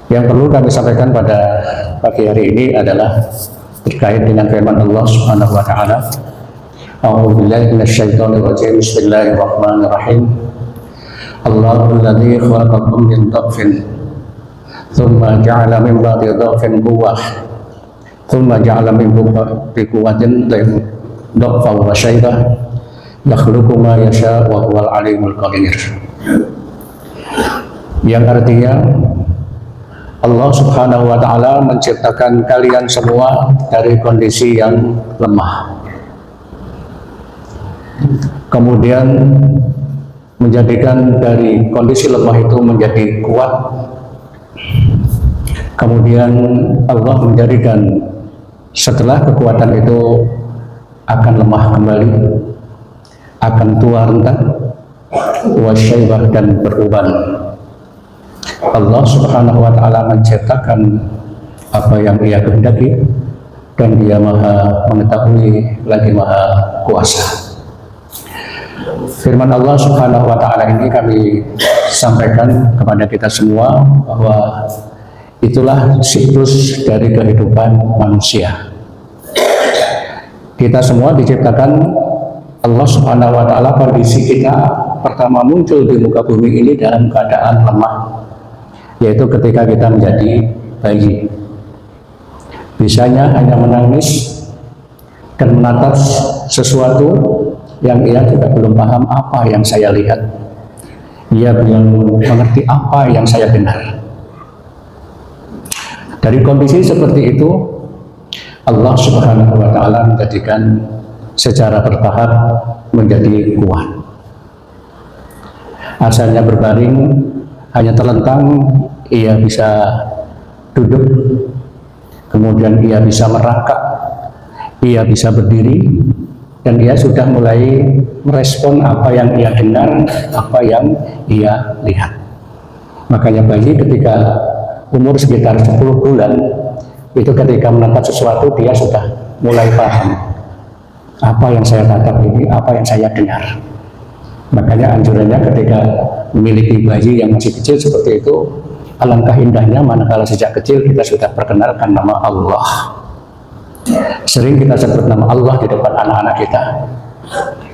Yang perlu kami sampaikan pada pagi hari ini adalah terkait dengan firman Allah Subhanahu wa taala. A'udzubillahi minasyaitonir rajim. Bismillahirrahmanirrahim. Allahul ladzi khalaqakum min dhafin tsumma ja'ala min ba'di dhafin quwwah tsumma ja'ala min ba'di quwwatin dhafan wa shaybah yakhluqu ma yasha wa huwal alimul qadir. Yang artinya Allah Subhanahu wa taala menciptakan kalian semua dari kondisi yang lemah. Kemudian menjadikan dari kondisi lemah itu menjadi kuat. Kemudian Allah menjadikan setelah kekuatan itu akan lemah kembali, akan tua renta, wasyaibah dan beruban. Allah Subhanahu wa taala menciptakan apa yang Ia kehendaki dan Dia Maha mengetahui lagi Maha kuasa. Firman Allah Subhanahu wa taala ini kami sampaikan kepada kita semua bahwa itulah siklus dari kehidupan manusia. Kita semua diciptakan Allah Subhanahu wa taala, kondisi kita pertama muncul di muka bumi ini dalam keadaan lemah, yaitu ketika kita menjadi bayi. Bisanya hanya menangis dan menatap sesuatu yang ia juga belum paham apa yang saya lihat. Ia belum mengerti apa yang saya dengar. Dari kondisi seperti itu, Allah Subhanahu wa taala menjadikan secara bertahap menjadi kuat. Asalnya berbaring, hanya terlentang, ia bisa duduk, kemudian ia bisa merangkak, ia bisa berdiri, dan ia sudah mulai merespon apa yang ia dengar, apa yang ia lihat. Makanya bayi ketika umur sekitar 10 bulan, itu ketika menatap sesuatu dia sudah mulai paham apa yang saya tatap ini, apa yang saya dengar. Makanya anjurannya ketika memiliki bayi yang masih kecil seperti itu, alangkah indahnya manakala sejak kecil kita sudah perkenalkan nama Allah. Sering kita sebut nama Allah di depan anak-anak kita,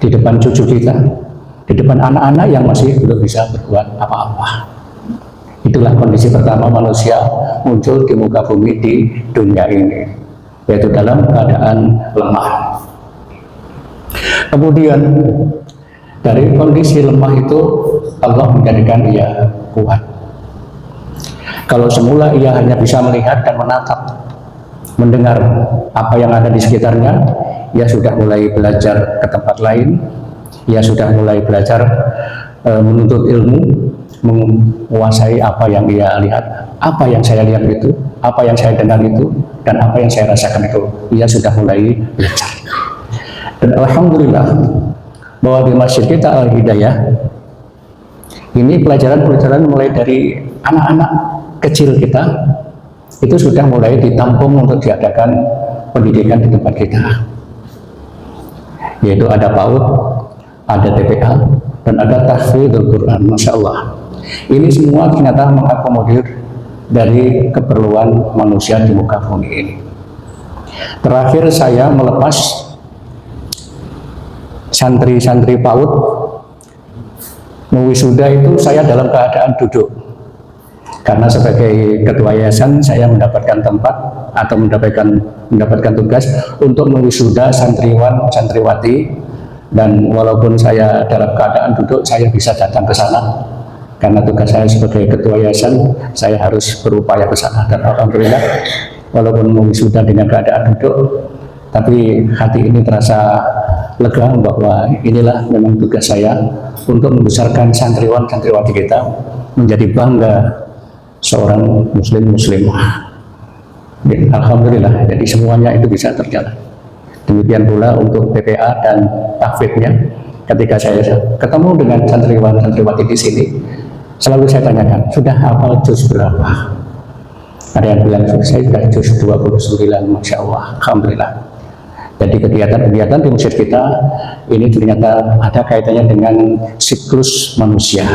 di depan cucu kita, di depan anak-anak yang masih belum bisa berbuat apa-apa. Itulah kondisi pertama manusia muncul di muka bumi di dunia ini, yaitu dalam keadaan lemah. Kemudian dari kondisi lemah itu Allah menjadikan ia kuat. Kalau semula ia hanya bisa melihat dan menatap, mendengar apa yang ada di sekitarnya, ia sudah mulai belajar ke tempat lain, ia sudah mulai belajar menuntut ilmu, menguasai apa yang ia lihat, apa yang saya lihat itu, apa yang saya dengar itu, dan apa yang saya rasakan itu, ia sudah mulai belajar. Dan alhamdulillah bahwa di masjid kita Al-Hidayah ini pelajaran-pelajaran mulai dari anak-anak kecil kita itu sudah mulai ditampung untuk diadakan pendidikan di tempat kita, yaitu ada PAUD, ada TPA, dan ada tahfidzul Quran. Masya Allah, ini semua ternyata mengakomodir dari keperluan manusia di muka bumi ini. Terakhir saya melepas santri-santri PAUD mewisuda itu saya dalam keadaan duduk, karena sebagai ketua yayasan saya mendapatkan tempat atau mendapatkan tugas untuk mewisuda santriwan santriwati, dan walaupun saya dalam keadaan duduk saya bisa datang ke sana karena tugas saya sebagai ketua yayasan, saya harus berupaya ke sana. Dan alhamdulillah walaupun mewisuda dengan keadaan duduk, tapi hati ini terasa lega bahwa inilah memang tugas saya untuk membesarkan santriwan santriwati kita menjadi bangga seorang muslimah. Alhamdulillah, jadi semuanya itu bisa terjalan. Demikian pula untuk PPA dan tahfidznya. Ketika saya ketemu dengan santriwan santriwati di sini, selalu saya tanyakan, sudah hafal juz berapa? Ada yang bilang saya sudah juz 29, Masya Allah, alhamdulillah. Jadi kegiatan-kegiatan di masjid kita ini ternyata ada kaitannya dengan siklus manusia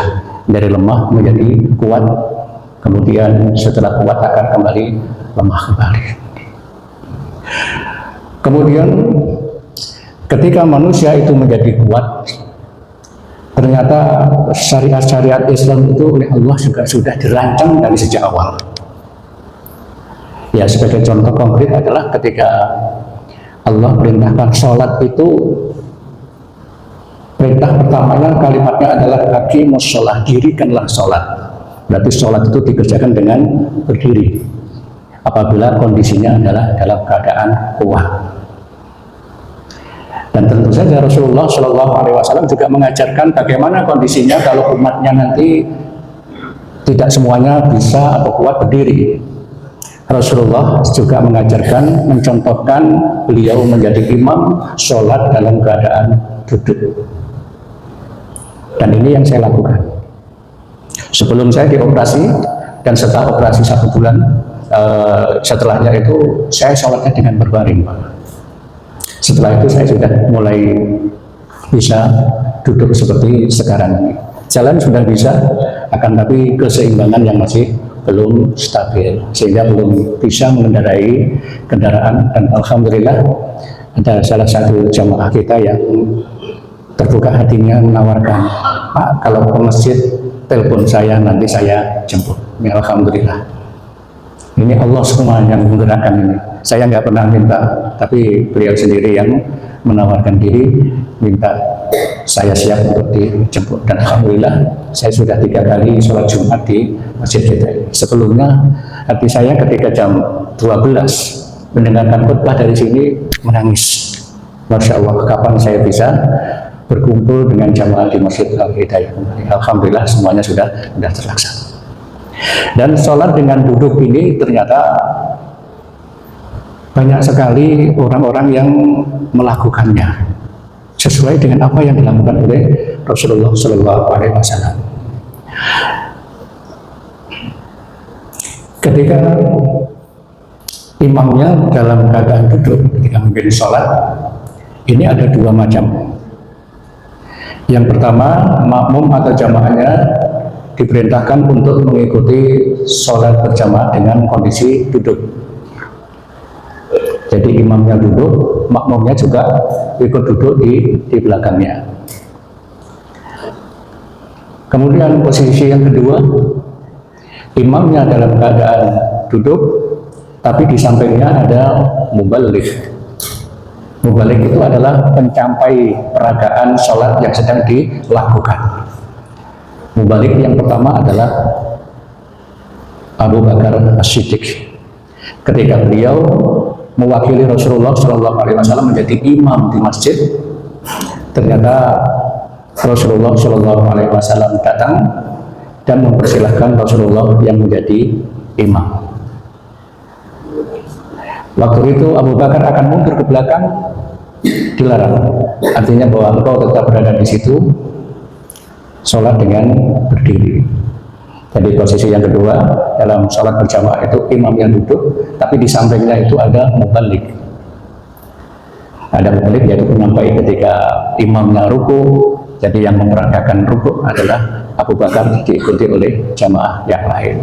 dari lemah menjadi kuat, kemudian setelah kuat akan kembali lemah kembali. Kemudian ketika manusia itu menjadi kuat, ternyata syariat-syariat Islam itu oleh Allah juga sudah dirancang dari sejak awal. Ya, sebagai contoh konkret adalah ketika Allah perintahkan sholat itu, perintah pertamanya kalimatnya adalah aqimus sholat, dirikanlah sholat. Berarti sholat itu dikerjakan dengan berdiri apabila kondisinya adalah dalam keadaan kuat. Dan tentu saja Rasulullah Shallallahu Alaihi Wasallam juga mengajarkan bagaimana kondisinya kalau umatnya nanti tidak semuanya bisa atau kuat berdiri. Rasulullah juga mengajarkan, mencontohkan beliau menjadi imam sholat dalam keadaan duduk. Dan ini yang saya lakukan. Sebelum saya dioperasi dan setelah operasi 1 bulan, setelahnya itu saya sholatnya dengan berbaring. Setelah itu saya sudah mulai bisa duduk seperti sekarang ini. Jalan sudah bisa, akan tapi keseimbangan yang masih belum stabil, sehingga belum bisa mengendarai kendaraan. Dan alhamdulillah ada salah satu jamaah kita yang terbuka hatinya menawarkan, Pak, kalau ke masjid telepon saya, nanti saya jemput. Ya, alhamdulillah, ini Allah semua yang menggerakkan ini. Saya nggak pernah minta, tapi beliau sendiri yang menawarkan diri, minta saya siap untuk dijemput. Dan alhamdulillah saya sudah 3 kali sholat Jumat di masjid kita. Sebelumnya hati saya ketika jam 12 mendengarkan khutbah dari sini menangis. Masya Allah, kapan saya bisa berkumpul dengan jamaah di Masjid Al-Hidayah. Alhamdulillah semuanya sudah terlaksana. Dan sholat dengan duduk ini ternyata banyak sekali orang-orang yang melakukannya sesuai dengan apa yang dilakukan oleh Rasulullah Shallallahu Alaihi Wasallam. Ketika imamnya dalam keadaan duduk ketika menjadi sholat, ini ada 2 macam. Yang pertama, makmum atau jamaahnya diperintahkan untuk mengikuti sholat berjamaah dengan kondisi duduk. Jadi imamnya duduk, makmumnya juga ikut duduk di belakangnya. Kemudian posisi yang kedua, imamnya dalam keadaan duduk, tapi di sampingnya ada mubalik. Mubalik itu adalah pencampai peragaan sholat yang sedang dilakukan. Mubalik yang pertama adalah Abu Bakar As-Siddiq. Ketika beliau mewakili Rasulullah Shallallahu Alaihi Wasallam menjadi imam di masjid, ternyata Rasulullah Shallallahu Alaihi Wasallam datang dan mempersilahkan Rasulullah yang menjadi imam. Waktu itu Abu Bakar akan mundur ke belakang, dilarang. Artinya bahwa engkau tetap berada di situ, sholat dengan berdiri. Jadi posisi yang kedua dalam sholat berjamaah itu imam yang duduk, tapi di sampingnya itu ada mubalik. Ada mubalik yaitu penyampai ketika imamnya ruku. Jadi yang memperagakan ruku adalah Abu Bakar, diikuti oleh jamaah yang lain.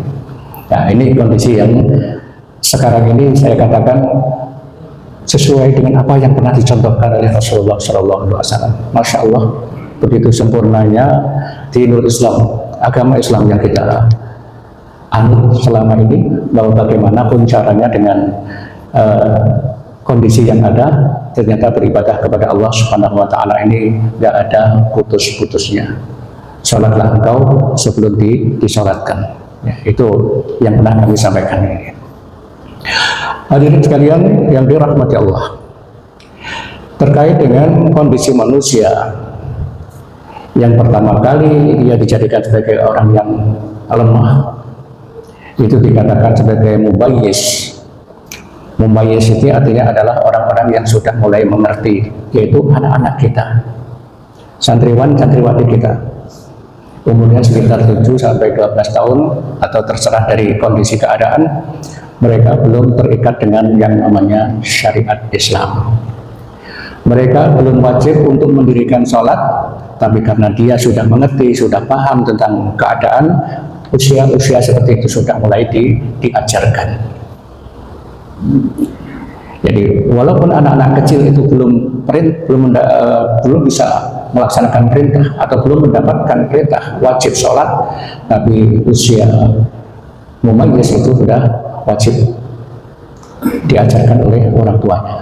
Nah, ini kondisi yang sekarang ini saya katakan sesuai dengan apa yang pernah dicontohkan oleh Rasulullah SAW. Masya Allah, begitu sempurnanya dinul Islam, agama Islam yang kita anut selama ini, bahwa bagaimanapun caranya dengan kondisi yang ada, ternyata beribadah kepada Allah Subhanahu wa Ta'ala ini nggak ada putus-putusnya. Sholatlah engkau sebelum disolatkan. Ya, itu yang pernah kami sampaikan ini. Hadirin sekalian yang dirahmati Allah, terkait dengan kondisi manusia yang pertama kali ia dijadikan sebagai orang yang lemah, itu dikatakan sebagai mubayyiz. Mumayyiz itu artinya adalah orang-orang yang sudah mulai mengerti, yaitu anak-anak kita, santriwan santriwati kita, umurnya sekitar 7 sampai 12 tahun atau terserah dari kondisi keadaan, mereka belum terikat dengan yang namanya syariat Islam. Mereka belum wajib untuk mendirikan sholat, tapi karena dia sudah mengerti, sudah paham tentang keadaan, usia-usia seperti itu sudah mulai diajarkan. Jadi walaupun anak-anak kecil itu belum bisa melaksanakan perintah atau belum mendapatkan perintah wajib sholat, tapi usia mumayyiz itu sudah wajib diajarkan oleh orang tuanya.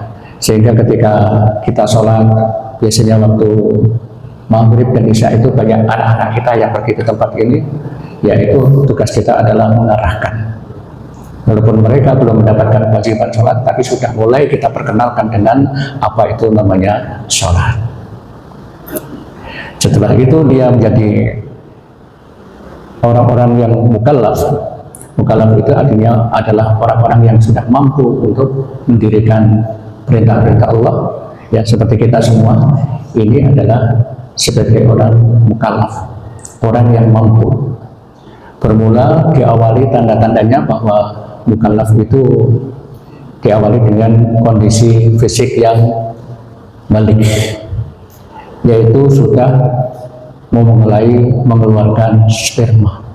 Sehingga ketika kita sholat, biasanya waktu maghrib dan isya itu banyak anak-anak kita yang pergi ke tempat ini, yaitu tugas kita adalah mengarahkan. Walaupun mereka belum mendapatkan kewajiban sholat, tapi sudah mulai kita perkenalkan dengan apa itu namanya sholat. Setelah itu dia menjadi orang-orang yang mukallaf. Mukallaf itu artinya adalah orang-orang yang sudah mampu untuk mendirikan perintah-perintah Allah. Ya, seperti kita semua, ini adalah sebagai orang mukallaf, orang yang mampu. Bermula diawali tanda-tandanya bahwa mukallaf itu diawali dengan kondisi fisik yang balik, yaitu sudah mulai mengeluarkan sperma.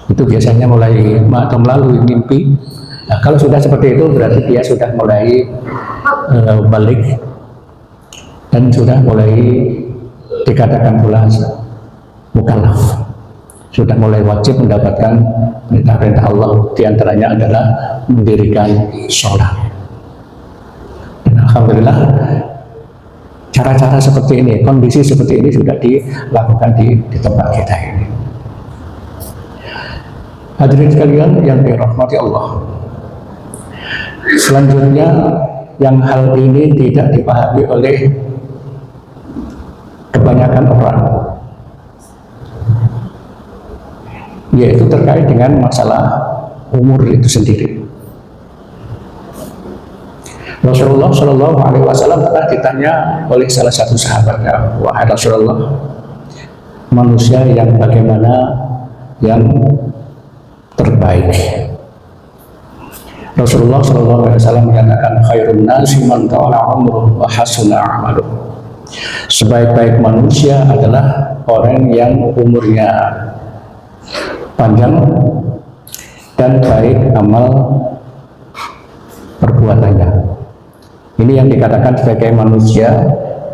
Itu biasanya mulai atau melalui mimpi. Nah, kalau sudah seperti itu berarti dia sudah mulai balik dan sudah mulai dikatakan pula mukallaf, sudah mulai wajib mendapatkan perintah-perintah Allah, diantaranya adalah mendirikan sholat. Dan alhamdulillah cara-cara seperti ini, kondisi seperti ini sudah dilakukan di tempat kita ini. Hadirin sekalian yang dirahmati Allah, selanjutnya yang hal ini tidak dipahami oleh kebanyakan orang, yaitu terkait dengan masalah umur itu sendiri. Rasulullah Shallallahu Alaihi Wasallam pernah ditanya oleh salah satu sahabatnya, wahai Rasulullah, manusia yang bagaimana yang terbaik? Rasulullah Shallallahu Alaihi Wasallam menyatakan, khairun nasi man tawala umruh wa hasuna amaluh. Sebaik-baik manusia adalah orang yang umurnya panjang dan baik amal perbuatannya. Ini yang dikatakan sebagai manusia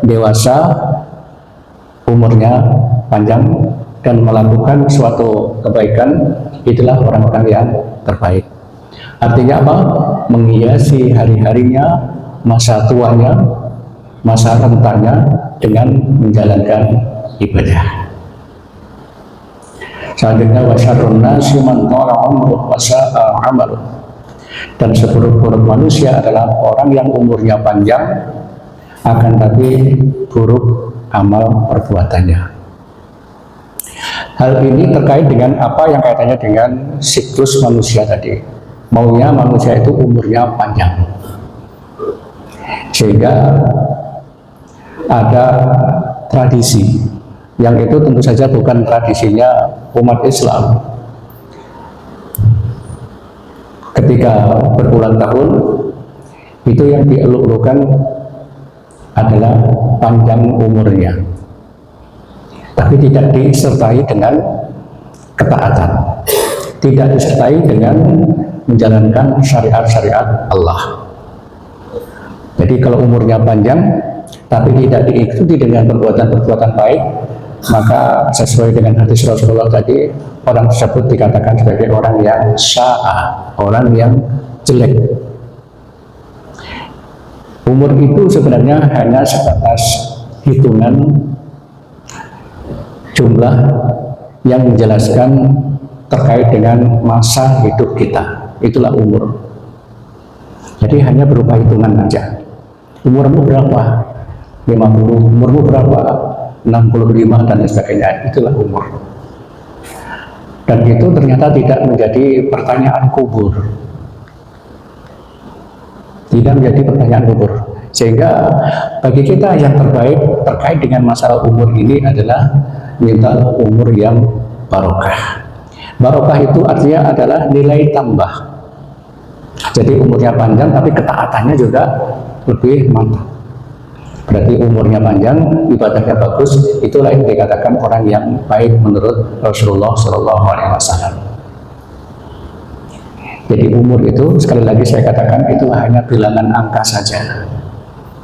dewasa, umurnya panjang dan melakukan suatu kebaikan, itulah orang-orang yang terbaik. Artinya apa? Menghiasi hari-harinya, masa tuanya, masa rentanya dengan menjalankan ibadah. Selanjutnya wasyarrun nasi man tala umruh wa sa'a amaluh. Dan seburuk-buruk manusia adalah orang yang umurnya panjang akan tapi buruk amal perbuatannya. Hal ini terkait dengan apa yang kaitannya dengan siklus manusia tadi. Maunya manusia itu umurnya panjang, sehingga ada tradisi yang itu tentu saja bukan tradisinya umat Islam. Ketika berulang tahun, itu yang dieluk-elukan adalah panjang umurnya, tapi tidak disertai dengan ketaatan, tidak disertai dengan menjalankan syariat-syariat Allah. Jadi kalau umurnya panjang tapi tidak diikuti dengan perbuatan-perbuatan baik, maka sesuai dengan hadis Rasulullah tadi, orang tersebut dikatakan sebagai orang yang sya'a, orang yang jelek. Umur itu sebenarnya hanya sebatas hitungan jumlah yang menjelaskan terkait dengan masa hidup kita. Itulah umur. Jadi hanya berupa hitungan saja. Umurmu berapa? 50. Umurmu berapa? 65 dan sebagainya. Itulah umur. Dan itu ternyata tidak menjadi pertanyaan kubur. Tidak menjadi pertanyaan kubur. Sehingga bagi kita yang terbaik terkait dengan masalah umur ini adalah minta umur yang barokah. Barokah itu artinya adalah nilai tambah. Jadi umurnya panjang tapi ketaatannya juga lebih mantap. berarti umurnya panjang, ibadahnya bagus, itulah yang dikatakan orang yang baik menurut Rasulullah Shallallahu Alaihi Wasallam. Jadi umur itu sekali lagi saya katakan itu hanya bilangan angka saja,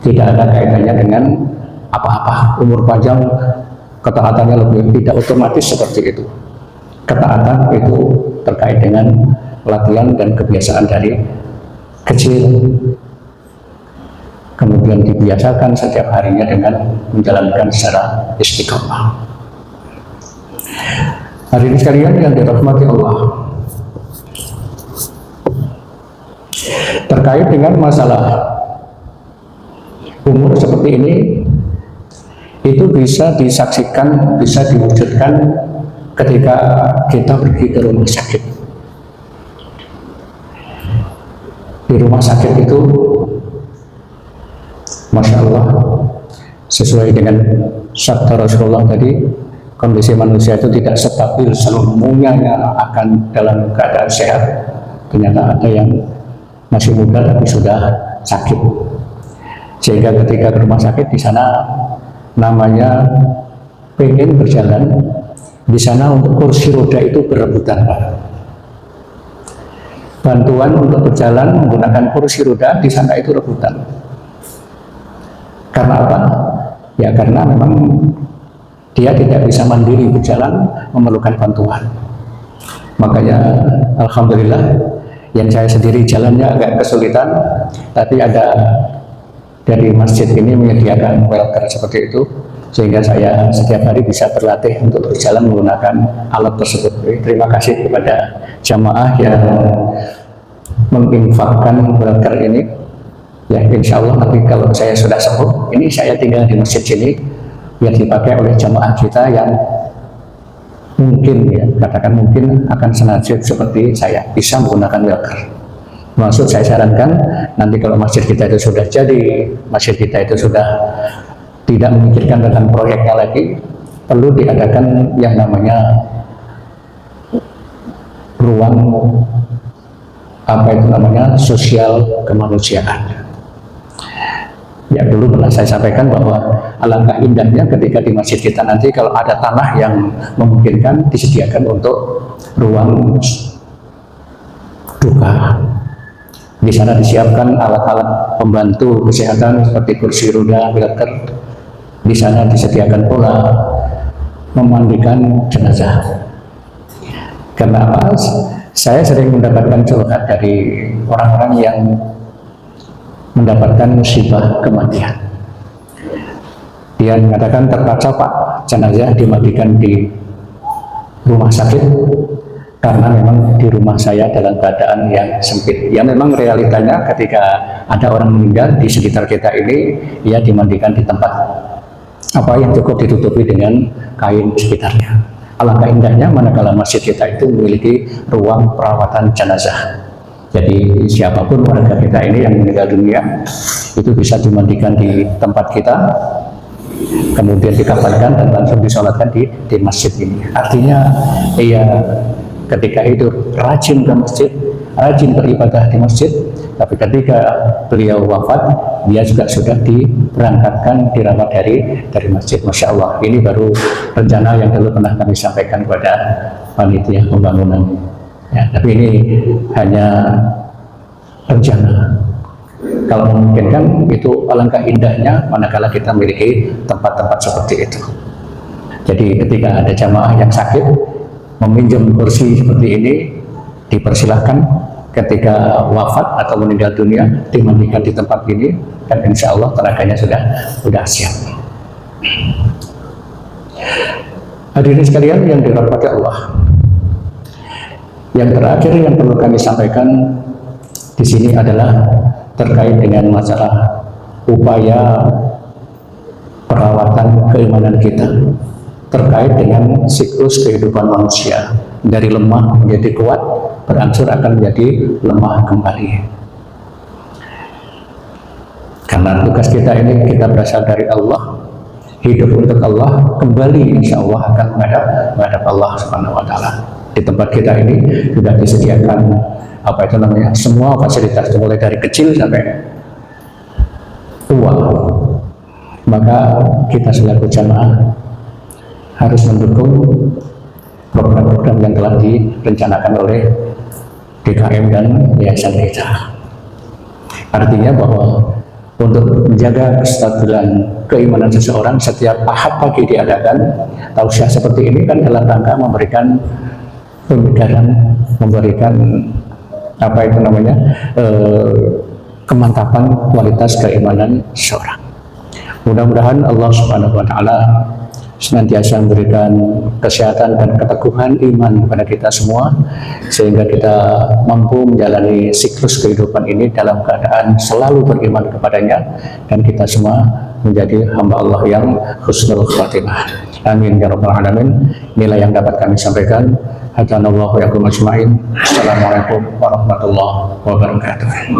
tidak ada kaitannya dengan apa-apa. Umur panjang ketaatannya lebih, tidak otomatis seperti itu. Ketaatan itu terkait dengan latihan dan kebiasaan dari kecil, kemudian dibiasakan setiap harinya dengan menjalankan secara istiqomah. Hadirin sekalian yang dirahmati Allah, terkait dengan masalah umur seperti ini, itu bisa disaksikan, bisa diwujudkan ketika kita pergi ke rumah sakit. Di rumah sakit itu, Masya Allah, sesuai dengan sabda Rasulullah tadi, kondisi manusia itu tidak stabil seluruhnya akan dalam keadaan sehat. Ternyata ada yang masih muda tapi sudah sakit, sehingga ketika ke rumah sakit di sana namanya pengen berjalan, di sana untuk kursi roda itu berebutan. Bantuan untuk berjalan menggunakan kursi roda di sana itu rebutan. Karena apa? Ya karena memang dia tidak bisa mandiri berjalan, memerlukan bantuan. Makanya alhamdulillah yang saya sendiri jalannya agak kesulitan, tapi ada dari masjid ini menyediakan wheelchair seperti itu, sehingga saya setiap hari bisa berlatih untuk berjalan menggunakan alat tersebut. Terima kasih kepada jamaah yang menginfakkan wheelchair ini. Ya insya Allah nanti kalau saya sudah sembuh, ini saya tinggal di masjid sini, biar dipakai oleh jamaah kita yang mungkin ya, katakan mungkin akan senasib seperti saya, bisa menggunakan wheelchair. Maksud saya sarankan, nanti kalau masjid kita itu sudah jadi, masjid kita itu sudah tidak memikirkan tentang proyeknya lagi, perlu diadakan yang namanya ruang apa itu namanya sosial kemanusiaan. Ya dulu pernah saya sampaikan bahwa alangkah indahnya ketika di masjid kita nanti kalau ada tanah yang memungkinkan disediakan untuk ruang duka. Di sana disiapkan alat-alat pembantu kesehatan seperti kursi roda, wheelchair. Di sana disediakan pula memandikan jenazah. Karena apa? Saya sering mendapatkan curhat dari orang-orang yang mendapatkan musibah kematian. Dia mengatakan terpaksa Pak, jenazah dimandikan di rumah sakit karena memang di rumah saya dalam keadaan yang sempit. Ya memang realitanya ketika ada orang meninggal di sekitar kita ini, ya dimandikan di tempat apa yang cukup ditutupi dengan kain sekitarnya. Alangkah indahnya manakala masjid kita itu memiliki ruang perawatan jenazah. Jadi siapapun warga kita ini yang meninggal dunia itu bisa dimandikan di tempat kita, kemudian dikafankan dan langsung disolatkan di masjid ini. Artinya ia ketika itu rajin ke masjid, rajin beribadah di masjid, tapi ketika beliau wafat, dia juga sudah diberangkatkan, dirawat dari masjid. Masya Allah, ini baru rencana yang dulu pernah kami sampaikan kepada panitia pembangunan. Ya, tapi ini hanya rencana. Kalau memungkinkan itu alangkah indahnya manakala kita memiliki tempat-tempat seperti itu. Jadi ketika ada jamaah yang sakit meminjam kursi seperti ini, dipersilahkan. Ketika wafat atau meninggal dunia dimandikan di tempat ini, dan insya Allah tenaganya sudah siap. Hadirin sekalian yang dirahmati Allah, yang terakhir yang perlu kami sampaikan di sini adalah terkait dengan masalah upaya perawatan keimanan kita terkait dengan siklus kehidupan manusia dari lemah menjadi kuat, berangsur akan menjadi lemah kembali. Karena tugas kita ini kita berasal dari Allah, hidup untuk Allah, kembali insya Allah akan menghadap Allah Subhanahu Wa Taala. Di tempat kita ini sudah disediakan apa itu namanya semua fasilitas mulai dari kecil sampai tua. maka kita selaku jamaah harus mendukung program-program yang telah direncanakan oleh DKM dan yayasan kita. Artinya bahwa untuk menjaga kestabilan keimanan seseorang, setiap Ahad pagi diadakan tausiah seperti ini kan dalam rangka memberikan pemegaran, memberikan apa itu namanya kemantapan kualitas keimanan seseorang. Mudah-mudahan Allah Subhanahu wa Ta'ala senantiasa memberikan kesehatan dan keteguhan iman kepada kita semua, sehingga kita mampu menjalani siklus kehidupan ini dalam keadaan selalu beriman kepadanya, dan kita semua menjadi hamba Allah yang husnul khatimah. Amin ya rabbal alamin. Inilah yang dapat kami sampaikan. Hadanallahu wa yakum ajmain. Assalamualaikum warahmatullahi wabarakatuh.